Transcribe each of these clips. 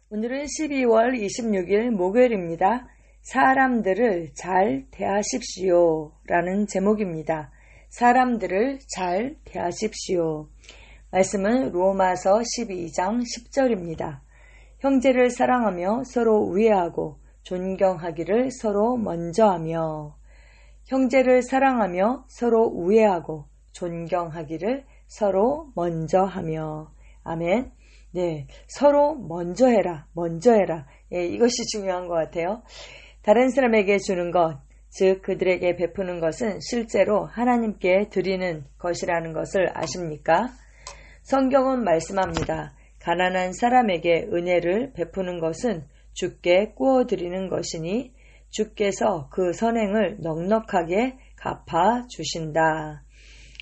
오늘은 12월 26일 목요일입니다. 사람들을 잘 대하십시오 라는 제목입니다. 사람들을 잘 대하십시오. 말씀은 로마서 12장 10절입니다. 형제를 사랑하며 서로 우애하고 존경하기를 서로 먼저 하며 형제를 사랑하며 서로 우애하고 존경하기를 서로 먼저 하며 아멘. 네, 서로 먼저 해라. 예, 이것이 중요한 것 같아요. 다른 사람에게 주는 것, 즉 그들에게 베푸는 것은 실제로 하나님께 드리는 것이라는 것을 아십니까? 성경은 말씀합니다. 가난한 사람에게 은혜를 베푸는 것은 주께 구워드리는 것이니 주께서 그 선행을 넉넉하게 갚아 주신다.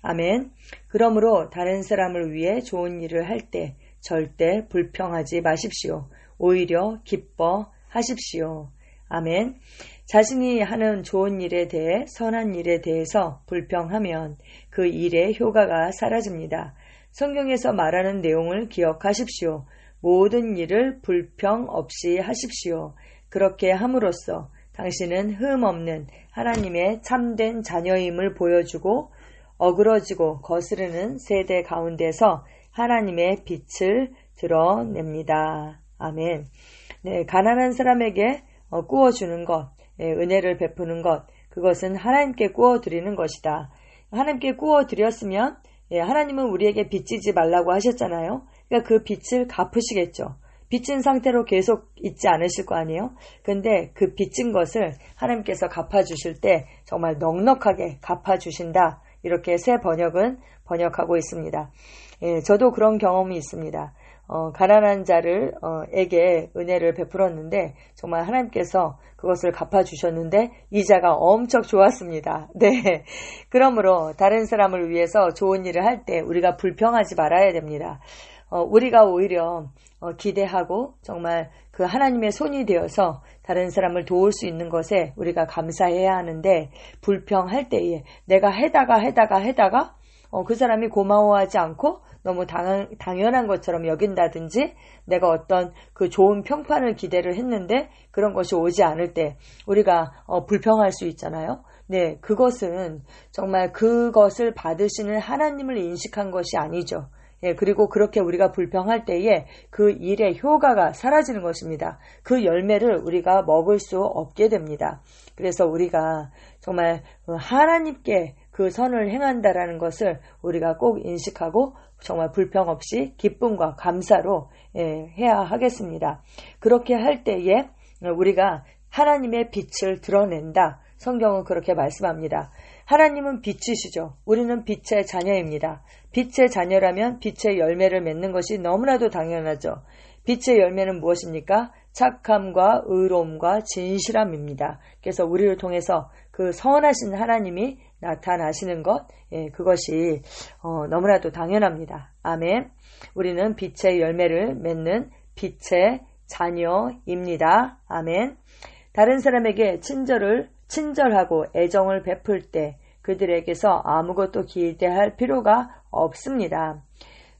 아멘. 그러므로 다른 사람을 위해 좋은 일을 할 때 절대 불평하지 마십시오. 오히려 기뻐하십시오. 아멘. 자신이 하는 좋은 일에 대해 선한 일에 대해서 불평하면 그 일의 효과가 사라집니다. 성경에서 말하는 내용을 기억하십시오. 모든 일을 불평 없이 하십시오. 그렇게 함으로써 당신은 흠 없는 하나님의 참된 자녀임을 보여주고 어그러지고 거스르는 세대 가운데서 하나님의 빛을 드러냅니다. 아멘. 네, 가난한 사람에게 구워주는 것, 은혜를 베푸는 것, 그것은 하나님께 구워드리는 것이다. 하나님께 구워드렸으면 하나님은 우리에게 빚지지 말라고 하셨잖아요. 그러니까 그 빚을 갚으시겠죠. 빚진 상태로 계속 있지 않으실 거 아니에요? 근데 그 빚진 것을 하나님께서 갚아주실 때 정말 넉넉하게 갚아주신다. 이렇게 새 번역은 번역하고 있습니다. 예, 저도 그런 경험이 있습니다. 가난한 자에게 은혜를 베풀었는데 정말 하나님께서 그것을 갚아주셨는데 이자가 엄청 좋았습니다. 네, 그러므로 다른 사람을 위해서 좋은 일을 할 때 우리가 불평하지 말아야 됩니다. 우리가 오히려 기대하고 정말 그 하나님의 손이 되어서 다른 사람을 도울 수 있는 것에 우리가 감사해야 하는데 불평할 때에 내가 해다가 그 사람이 고마워하지 않고 너무 당연한 것처럼 여긴다든지 내가 어떤 그 좋은 평판을 기대를 했는데 그런 것이 오지 않을 때 우리가 불평할 수 있잖아요. 네, 그것은 정말 그것을 받으시는 하나님을 인식한 것이 아니죠. 예, 그리고 그렇게 우리가 불평할 때에 그 일의 효과가 사라지는 것입니다. 그 열매를 우리가 먹을 수 없게 됩니다. 그래서 우리가 정말 하나님께 그 선을 행한다라는 것을 우리가 꼭 인식하고 정말 불평 없이 기쁨과 감사로 해야 하겠습니다. 그렇게 할 때에 우리가 하나님의 빛을 드러낸다. 성경은 그렇게 말씀합니다. 하나님은 빛이시죠. 우리는 빛의 자녀입니다. 빛의 자녀라면 빛의 열매를 맺는 것이 너무나도 당연하죠. 빛의 열매는 무엇입니까? 착함과 의로움과 진실함입니다. 그래서 우리를 통해서 그 선하신 하나님이 나타나시는 것, 그것이 너무나도 당연합니다. 아멘. 우리는 빛의 열매를 맺는 빛의 자녀입니다. 아멘. 다른 사람에게 친절하고 애정을 베풀 때 그들에게서 아무것도 기대할 필요가 없습니다.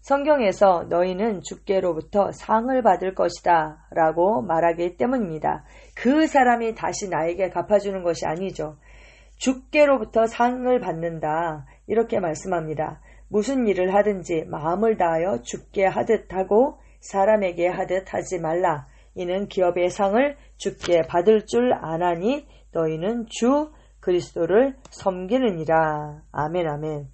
성경에서 너희는 주께로부터 상을 받을 것이다 라고 말하기 때문입니다. 그 사람이 다시 나에게 갚아주는 것이 아니죠. 주께로부터 상을 받는다 이렇게 말씀합니다. 무슨 일을 하든지 마음을 다하여 주께 하듯 하고 사람에게 하듯 하지 말라. 이는 기업의 상을 주께 받을 줄 아나니 너희는 주 그리스도를 섬기느니라. 아멘 아멘.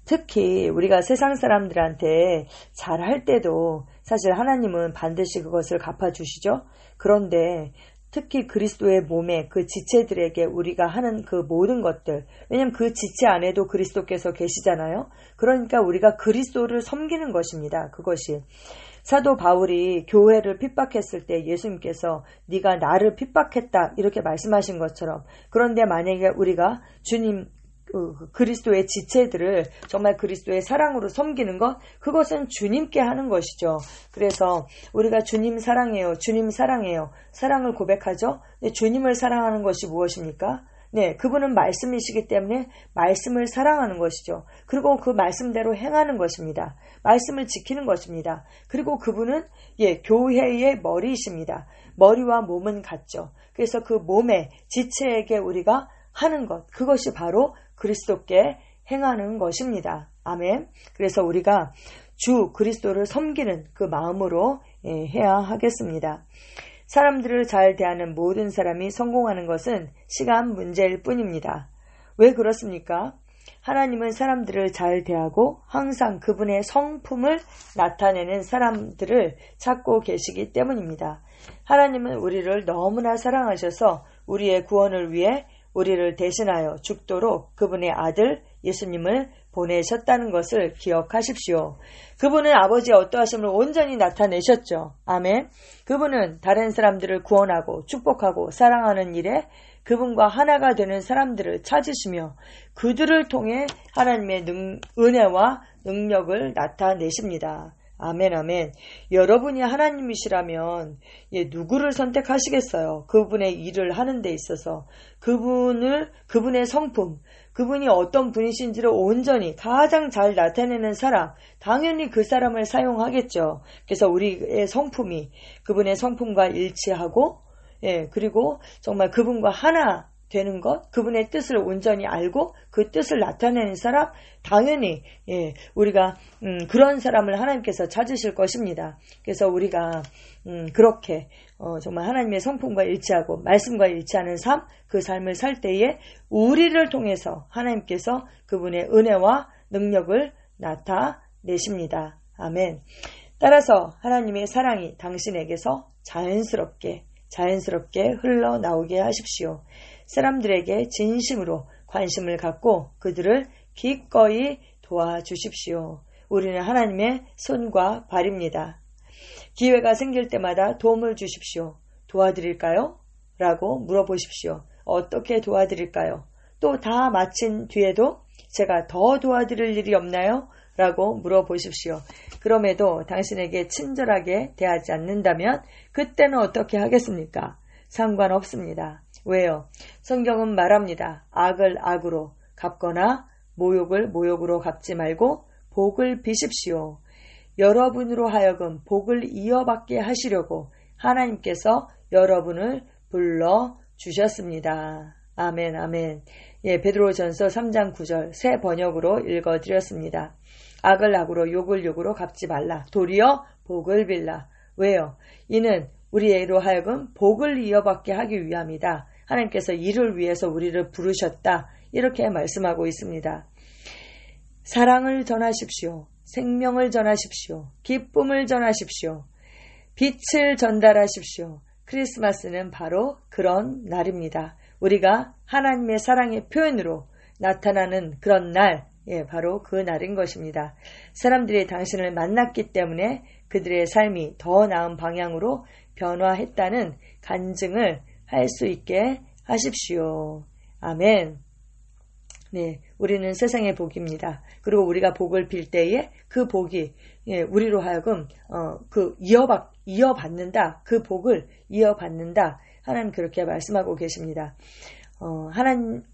특히 우리가 세상 사람들한테 잘할 때도 사실 하나님은 반드시 그것을 갚아주시죠. 그런데 특히 그리스도의 몸에 그 지체들에게 우리가 하는 그 모든 것들, 왜냐하면 그 지체 안에도 그리스도께서 계시잖아요. 그러니까 우리가 그리스도를 섬기는 것입니다. 그것이. 사도 바울이 교회를 핍박했을 때 예수님께서 네가 나를 핍박했다 이렇게 말씀하신 것처럼, 그런데 만약에 우리가 주님 그리스도의 지체들을 정말 그리스도의 사랑으로 섬기는 것, 그것은 주님께 하는 것이죠. 그래서 우리가 주님 사랑해요, 주님 사랑해요, 사랑을 고백하죠. 근데 주님을 사랑하는 것이 무엇입니까? 네, 그분은 말씀이시기 때문에 말씀을 사랑하는 것이죠. 그리고 그 말씀대로 행하는 것입니다. 말씀을 지키는 것입니다. 그리고 그분은 교회의 머리이십니다. 머리와 몸은 같죠. 그래서 그 몸의 지체에게 우리가 하는 것, 그것이 바로 그리스도께 행하는 것입니다. 아멘. 그래서 우리가 주 그리스도를 섬기는 그 마음으로 해야 하겠습니다. 사람들을 잘 대하는 모든 사람이 성공하는 것은 시간 문제일 뿐입니다. 왜 그렇습니까? 하나님은 사람들을 잘 대하고 항상 그분의 성품을 나타내는 사람들을 찾고 계시기 때문입니다. 하나님은 우리를 너무나 사랑하셔서 우리의 구원을 위해 우리를 대신하여 죽도록 그분의 아들 예수님을 보내셨다는 것을 기억하십시오. 그분은 아버지의 어떠하심을 온전히 나타내셨죠. 아멘. 그분은 다른 사람들을 구원하고 축복하고 사랑하는 일에 그분과 하나가 되는 사람들을 찾으시며 그들을 통해 하나님의 은혜와 능력을 나타내십니다. 아멘, 아멘. 여러분이 하나님이시라면 누구를 선택하시겠어요? 그분의 일을 하는 데 있어서 그분의 성품, 그분이 어떤 분이신지를 온전히 가장 잘 나타내는 사람, 당연히 그 사람을 사용하겠죠. 그래서 우리의 성품이 그분의 성품과 일치하고 그리고 정말 그분과 하나 되는 것, 그분의 뜻을 온전히 알고 그 뜻을 나타내는 사람, 당연히 우리가 그런 사람을 하나님께서 찾으실 것입니다. 그래서 우리가 그렇게 정말 하나님의 성품과 일치하고 말씀과 일치하는 삶, 그 삶을 살 때에 우리를 통해서 하나님께서 그분의 은혜와 능력을 나타내십니다. 아멘. 따라서 하나님의 사랑이 당신에게서 자연스럽게 흘러나오게 하십시오. 사람들에게 진심으로 관심을 갖고 그들을 기꺼이 도와주십시오. 우리는 하나님의 손과 발입니다. 기회가 생길 때마다 도움을 주십시오. 도와드릴까요? 라고 물어보십시오. 어떻게 도와드릴까요? 또 다 마친 뒤에도 제가 더 도와드릴 일이 없나요? 라고 물어보십시오. 그럼에도 당신에게 친절하게 대하지 않는다면 그때는 어떻게 하겠습니까? 상관없습니다. 왜요? 성경은 말합니다. 악을 악으로 갚거나 모욕을 모욕으로 갚지 말고 복을 비십시오. 여러분으로 하여금 복을 이어받게 하시려고 하나님께서 여러분을 불러주셨습니다. 아멘, 아멘. 베드로전서 3장 9절 새 번역으로 읽어드렸습니다. 악을 악으로 욕을 욕으로 갚지 말라. 도리어 복을 빌라. 왜요? 이는 우리로 하여금 복을 이어받게 하기 위함이다. 하나님께서 이를 위해서 우리를 부르셨다. 이렇게 말씀하고 있습니다. 사랑을 전하십시오. 생명을 전하십시오. 기쁨을 전하십시오. 빛을 전달하십시오. 크리스마스는 바로 그런 날입니다. 우리가 하나님의 사랑의 표현으로 나타나는 그런 날, 바로 그 날인 것입니다. 사람들이 당신을 만났기 때문에 그들의 삶이 더 나은 방향으로 변화했다는 간증을 할 수 있게 하십시오. 아멘. 네, 우리는 세상의 복입니다. 그리고 우리가 복을 빌 때에 그 복이 우리로 하여금 이어받는다. 그 복을 이어받는다. 하나님 그렇게 말씀하고 계십니다.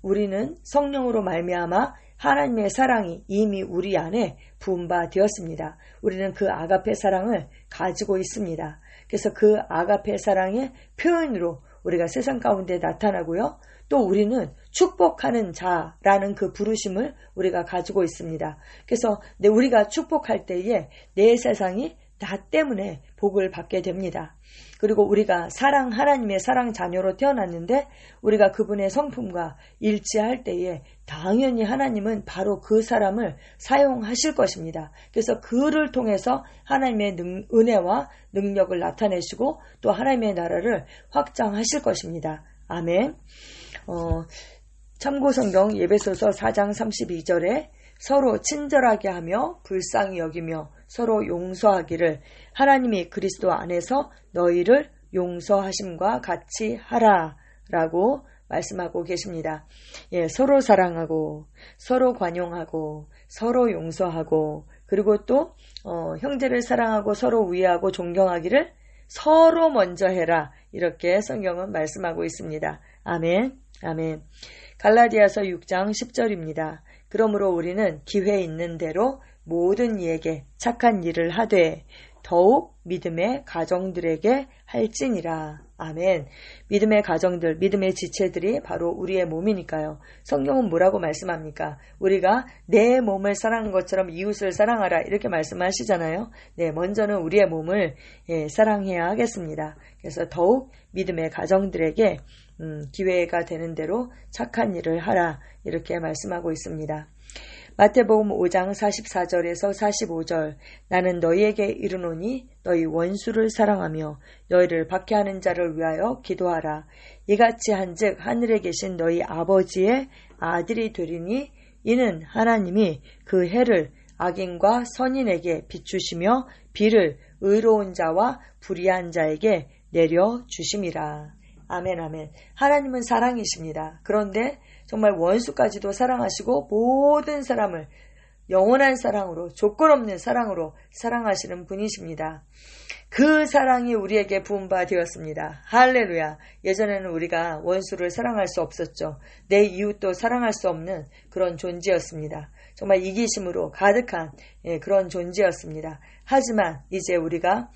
우리는 성령으로 말미암아 하나님의 사랑이 이미 우리 안에 부은 바 되었습니다. 우리는 그 아가페 사랑을 가지고 있습니다. 그래서 그 아가페 사랑의 표현으로 우리가 세상 가운데 나타나고요. 또 우리는 축복하는 자라는 그 부르심을 우리가 가지고 있습니다. 그래서 우리가 축복할 때에 내 세상이 나 때문에 복을 받게 됩니다. 그리고 우리가 하나님의 사랑 자녀로 태어났는데 우리가 그분의 성품과 일치할 때에 당연히 하나님은 바로 그 사람을 사용하실 것입니다. 그래서 그를 통해서 하나님의 은혜와 능력을 나타내시고 또 하나님의 나라를 확장하실 것입니다. 아멘. 참고성경 예배소서 4장 32절에 서로 친절하게 하며 불쌍히 여기며 서로 용서하기를 하나님이 그리스도 안에서 너희를 용서하심과 같이 하라 라고 말씀하고 계십니다. 서로 사랑하고 서로 관용하고 서로 용서하고 그리고 또 형제를 사랑하고 서로 위하고 존경하기를 서로 먼저 해라 이렇게 성경은 말씀하고 있습니다. 아멘. 아멘. 갈라디아서 6장 10절입니다. 그러므로 우리는 기회 있는 대로 모든 이에게 착한 일을 하되 더욱 믿음의 가정들에게 할지니라. 아멘. 믿음의 가정들, 믿음의 지체들이 바로 우리의 몸이니까요. 성경은 뭐라고 말씀합니까? 우리가 내 몸을 사랑한 것처럼 이웃을 사랑하라 이렇게 말씀하시잖아요. 네, 먼저는 우리의 몸을 사랑해야 하겠습니다. 그래서 더욱 믿음의 가정들에게 기회가 되는 대로 착한 일을 하라 이렇게 말씀하고 있습니다. 마태복음 5장 44절에서 45절 나는 너희에게 이르노니 너희 원수를 사랑하며 너희를 박해하는 자를 위하여 기도하라. 이같이 한즉 하늘에 계신 너희 아버지의 아들이 되리니 이는 하나님이 그 해를 악인과 선인에게 비추시며 비를 의로운 자와 불의한 자에게 내려주심이라. 아멘 아멘. 하나님은 사랑이십니다. 그런데 정말 원수까지도 사랑하시고 모든 사람을 영원한 사랑으로 조건 없는 사랑으로 사랑하시는 분이십니다. 그 사랑이 우리에게 부은바 되었습니다. 할렐루야. 예전에는 우리가 원수를 사랑할 수 없었죠. 내 이웃도 사랑할 수 없는 그런 존재였습니다. 정말 이기심으로 가득한 그런 존재였습니다. 하지만 이제 우리가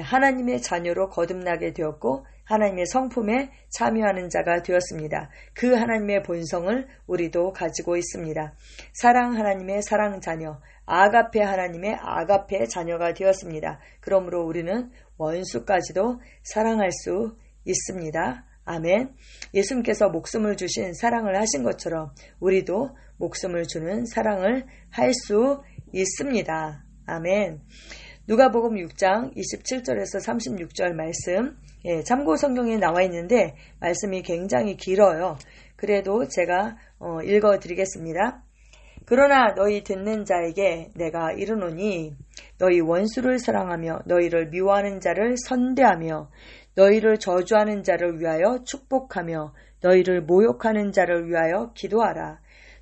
하나님의 자녀로 거듭나게 되었고 하나님의 성품에 참여하는 자가 되었습니다. 그 하나님의 본성을 우리도 가지고 있습니다. 사랑 하나님의 사랑 자녀, 아가페 하나님의 아가페 자녀가 되었습니다. 그러므로 우리는 원수까지도 사랑할 수 있습니다. 아멘. 예수님께서 목숨을 주신 사랑을 하신 것처럼 우리도 목숨을 주는 사랑을 할 수 있습니다. 아멘. 누가복음 6장 27절에서 36절 말씀, 참고 성경에 나와 있는데 말씀이 굉장히 길어요. 그래도 제가 읽어드리겠습니다. 그러나 너희 듣는 자에게 내가 이르노니 너희 원수를 사랑하며 너희를 미워하는 자를 선대하며 너희를 저주하는 자를 위하여 축복하며 너희를 모욕하는 자를 위하여 기도하라.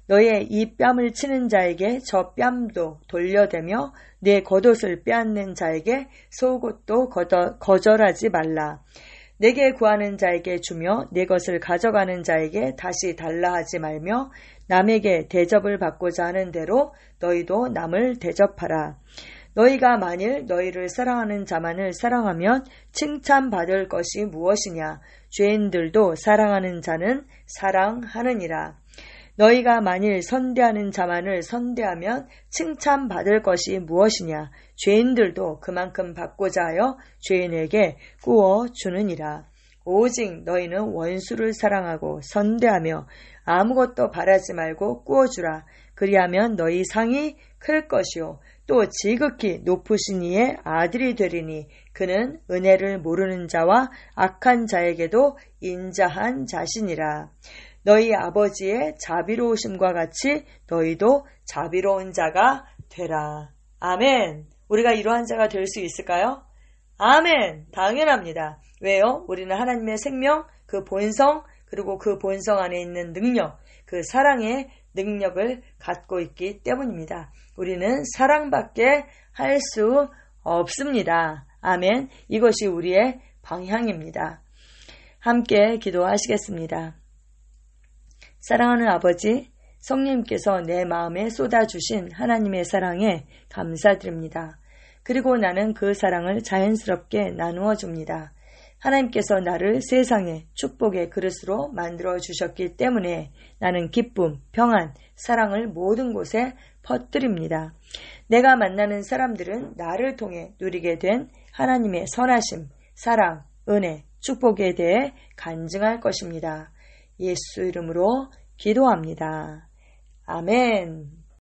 너의 이 뺨을 치는 자에게 저 뺨도 돌려대며 내 겉옷을 빼앗는 자에게 속옷도 거절하지 말라. 내게 구하는 자에게 주며 내 것을 가져가는 자에게 다시 달라 하지 말며 남에게 대접을 받고자 하는 대로 너희도 남을 대접하라. 너희가 만일 너희를 사랑하는 자만을 사랑하면 칭찬받을 것이 무엇이냐? 죄인들도 사랑하는 자는 사랑하느니라. 너희가 만일 선대하는 자만을 선대하면 칭찬받을 것이 무엇이냐? 죄인들도 그만큼 받고자 하여 죄인에게 구워 주느니라. 오직 너희는 원수를 사랑하고 선대하며 아무것도 바라지 말고 구워주라. 그리하면 너희 상이 클 것이요 또 지극히 높으신 이의 아들이 되리니 그는 은혜를 모르는 자와 악한 자에게도 인자한 자시니라. 너희 아버지의 자비로우심과 같이 너희도 자비로운 자가 되라. 아멘. 우리가 이러한 자가 될 수 있을까요? 아멘. 당연합니다. 왜요? 우리는 하나님의 생명, 그 본성, 그리고 그 본성 안에 있는 능력, 그 사랑의 능력을 갖고 있기 때문입니다. 우리는 사랑밖에 할 수 없습니다. 아멘. 이것이 우리의 방향입니다. 함께 기도하시겠습니다. 사랑하는 아버지, 성령님께서 내 마음에 쏟아주신 하나님의 사랑에 감사드립니다. 그리고 나는 그 사랑을 자연스럽게 나누어 줍니다. 하나님께서 나를 세상의 축복의 그릇으로 만들어 주셨기 때문에 나는 기쁨, 평안, 사랑을 모든 곳에 퍼뜨립니다. 내가 만나는 사람들은 나를 통해 누리게 된 하나님의 선하심, 사랑, 은혜, 축복에 대해 간증할 것입니다. 예수 이름으로 기도합니다. 아멘.